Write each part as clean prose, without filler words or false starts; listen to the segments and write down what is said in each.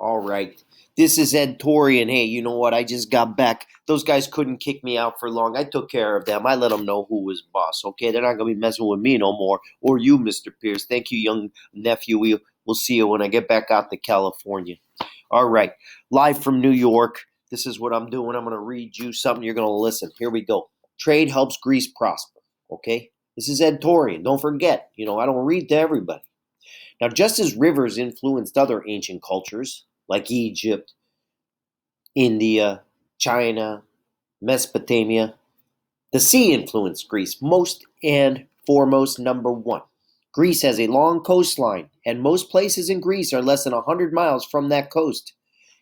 All right. This is Ed Torrey, and hey, you know what? I just got back. Those guys couldn't kick me out for long. I took care of them. I let them know who was boss, okay? They're not going to be messing with me no more. Or you, Mr. Pierce. Thank you, young nephew. We'll see you when I get back out to California. All right. Live from New York. This is what I'm doing. I'm going to read you something. You're going to listen. Here we go. Trade helps Greece prosper, okay? This is Ed Torrey. Don't forget, I don't read to everybody. Now, just as rivers influenced other ancient cultures, like Egypt, India, China, Mesopotamia, the sea influenced Greece most and foremost. Number one, Greece has a long coastline, and most places in Greece are less than 100 miles from that coast.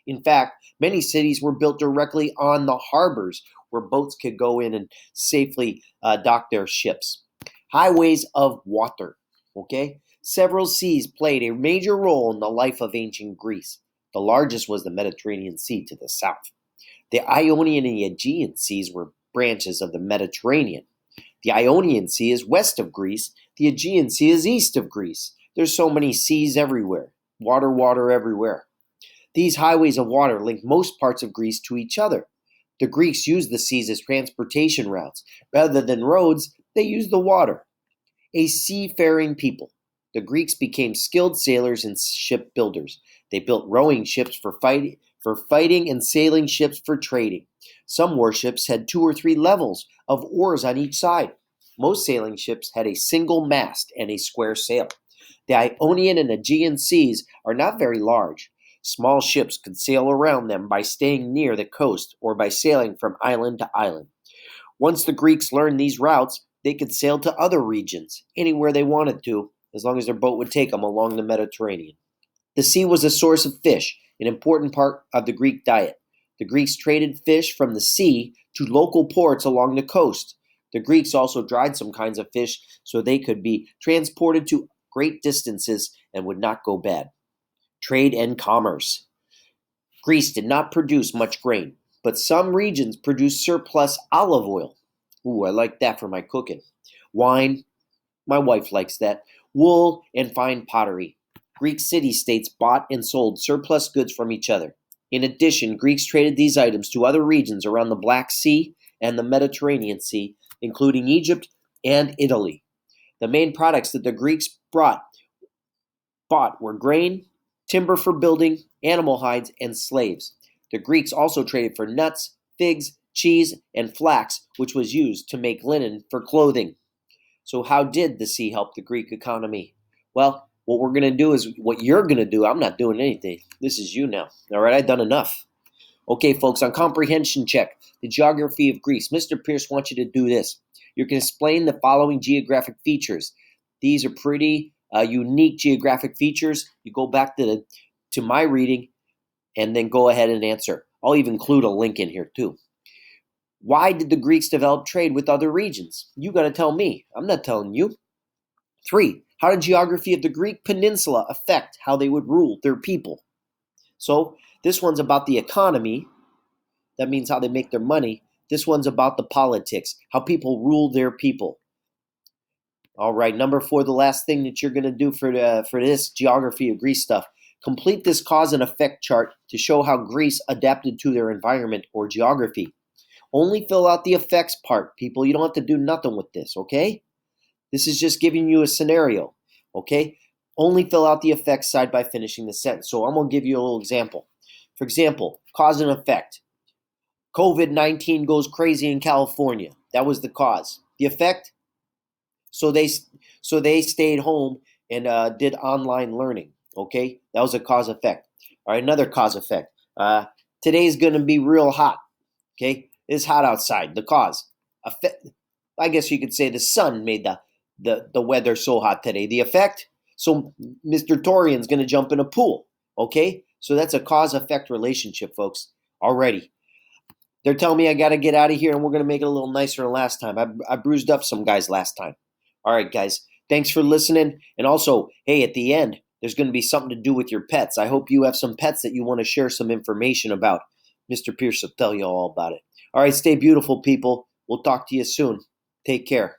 In fact, many cities were built directly on the harbors where boats could go in and safely dock their ships. Highways of water, okay? Several seas played a major role in the life of ancient Greece. The largest was the Mediterranean Sea to the south. The Ionian and Aegean Seas were branches of the Mediterranean. The Ionian Sea is west of Greece. The Aegean Sea is east of Greece. There's so many seas everywhere. Water, water everywhere. These highways of water link most parts of Greece to each other. The Greeks used the seas as transportation routes. Rather than roads, they used the water. A seafaring people. The Greeks became skilled sailors and shipbuilders. They built rowing ships for fighting and sailing ships for trading. Some warships had 2 or 3 levels of oars on each side. Most sailing ships had a single mast and a square sail. The Ionian and Aegean Seas are not very large. Small ships could sail around them by staying near the coast or by sailing from island to island. Once the Greeks learned these routes, they could sail to other regions, anywhere they wanted to, as long as their boat would take them along the Mediterranean. The sea was a source of fish, an important part of the Greek diet. The Greeks traded fish from the sea to local ports along the coast. The Greeks also dried some kinds of fish so they could be transported to great distances and would not go bad. Trade and commerce. Greece did not produce much grain, but some regions produced surplus olive oil. Ooh, I like that for my cooking. Wine, my wife likes that. Wool and fine pottery. Greek city-states bought and sold surplus goods from each other. In addition, Greeks traded these items to other regions around the Black Sea and the Mediterranean Sea, including Egypt and Italy. The main products that the Greeks bought were grain, timber for building, animal hides, and slaves. The Greeks also traded for nuts, figs, cheese, and flax, which was used to make linen for clothing. So how did the sea help the Greek economy? Well, what we're going to do is what you're going to do. I'm not doing anything. This is you now. All right, I've done enough. Okay, folks, on comprehension check, the geography of Greece, Mr. Pierce wants you to do this. You can explain the following geographic features. These are pretty unique geographic features. You go back to my reading and then go ahead and answer. I'll even include a link in here too. Why did the Greeks develop trade with other regions? You got to tell me. I'm not telling you. 3. How did geography of the Greek peninsula affect how they would rule their people? So this one's about the economy. That means how they make their money. This one's about the politics, how people rule their people. All right, number 4, the last thing that you're going to do for this geography of Greece stuff. Complete this cause and effect chart to show how Greece adapted to their environment or geography. Only fill out the effects part, people. You don't have to do nothing with this, okay? This is just giving you a scenario, okay? Only fill out the effects side by finishing the sentence. So I'm going to give you a little example. For example, cause and effect. COVID-19 goes crazy in California. That was the cause. The effect? So they stayed home and did online learning, okay? That was a cause effect. All right, another cause effect. Today's going to be real hot, okay? It's hot outside. The cause. I guess you could say the sun made the weather so hot today. The effect? So Mr. Torian's going to jump in a pool. Okay? So that's a cause-effect relationship, folks. Already. They're telling me I got to get out of here, and we're going to make it a little nicer than last time. I bruised up some guys last time. All right, guys. Thanks for listening. And also, hey, at the end, there's going to be something to do with your pets. I hope you have some pets that you want to share some information about. Mr. Pierce will tell you all about it. All right, stay beautiful, people. We'll talk to you soon. Take care.